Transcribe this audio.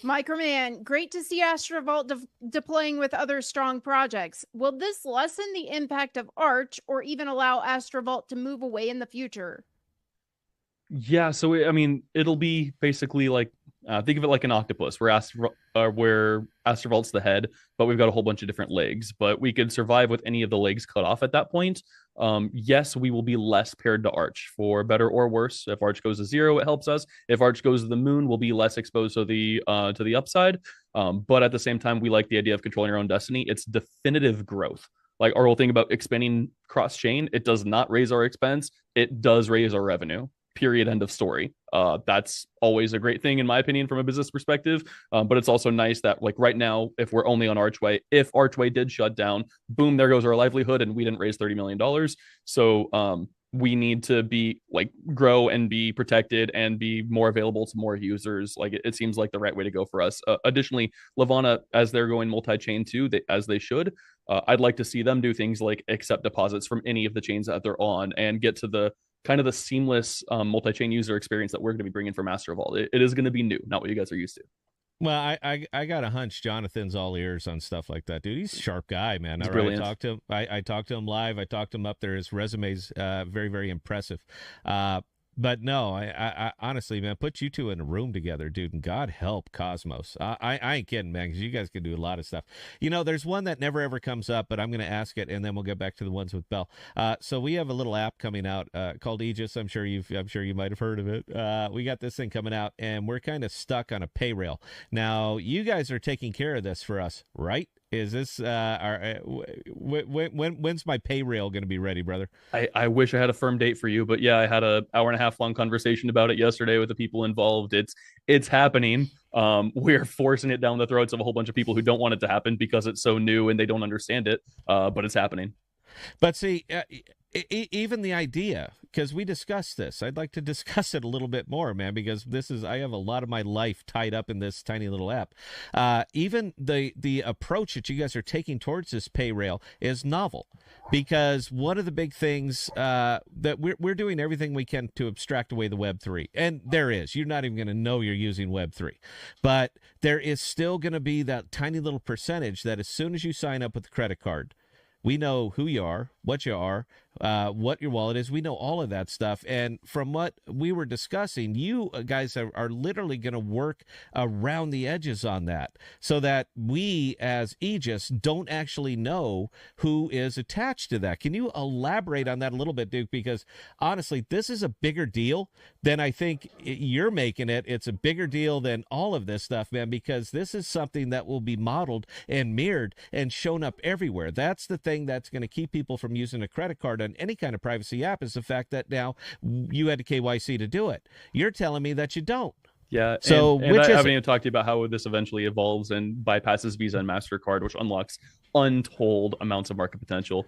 Microman, great to see Astrovault deploying with other strong projects. Will this lessen the impact of Arch or even allow Astrovault to move away in the future? Yeah, so I mean, it'll be basically like think of it like an octopus, where Astrovault's the head, but we've got a whole bunch of different legs. But we could survive with any of the legs cut off at that point. Yes, we will be less paired to Arch, for better or worse. If Arch goes to zero, it helps us. If Arch goes to the moon, we'll be less exposed to the upside. But at the same time, we like the idea of controlling our own destiny. It's definitive growth. Like our whole thing about expanding cross chain, it does not raise our expense. It does raise our revenue, period, end of story. That's always a great thing in my opinion from a business perspective. But it's also nice that like right now, if we're only on Archway, if Archway did shut down, boom, there goes our livelihood, and we didn't raise $30 million. So we need to be like grow and be protected and be more available to more users. Like it seems like the right way to go for us. Additionally, Levana, as they're going multi-chain too, as they should, I'd like to see them do things like accept deposits from any of the chains that they're on and get to the kind of the seamless multi-chain user experience that we're going to be bringing from Astrovault. It is going to be new, not what you guys are used to. Well, I got a hunch Jonathan's all ears on stuff like that, dude. He's a sharp guy, man. It's All right, brilliant. I talked to him live. I talked to him up there. His resume's very, very impressive. But no, I honestly, man, put you two in a room together, dude, and God help Cosmos. I ain't kidding, man, because you guys can do a lot of stuff. You know, there's one that never ever comes up, but I'm going to ask it, and then we'll get back to the ones with Bell. So we have a little app coming out called Aegis. I'm sure you might have heard of it. We got this thing coming out, and we're kind of stuck on a pay rail. Now, you guys are taking care of this for us, right? Is this when's my pay rail going to be ready, brother? I wish I had a firm date for you, but yeah, I had a hour and a half long conversation about it yesterday with the people involved. It's happening. We're forcing it down the throats of a whole bunch of people who don't want it to happen because it's so new and they don't understand it. But it's happening. But see, even the idea, because we discussed this, I'd like to discuss it a little bit more, man, because I have a lot of my life tied up in this tiny little app. Even the approach that you guys are taking towards this pay rail is novel, because one of the big things that we're doing everything we can to abstract away the Web3, and you're not even going to know you're using Web3, but there is still going to be that tiny little percentage that as soon as you sign up with a credit card, we know who you are, what you are, what your wallet is. We know all of that stuff. And from what we were discussing, you guys are literally going to work around the edges on that so that we as Aegis don't actually know who is attached to that. Can you elaborate on that a little bit, Duke? Because honestly, this is a bigger deal than I think you're making it. It's a bigger deal than all of this stuff, man, because this is something that will be modeled and mirrored and shown up everywhere. That's the thing that's going to keep people from using a credit card on any kind of privacy app, is the fact that now you had to KYC to do it. You're telling me that you don't. Yeah, So and which I is haven't it? even talked to you about how this eventually evolves and bypasses Visa and MasterCard, which unlocks untold amounts of market potential.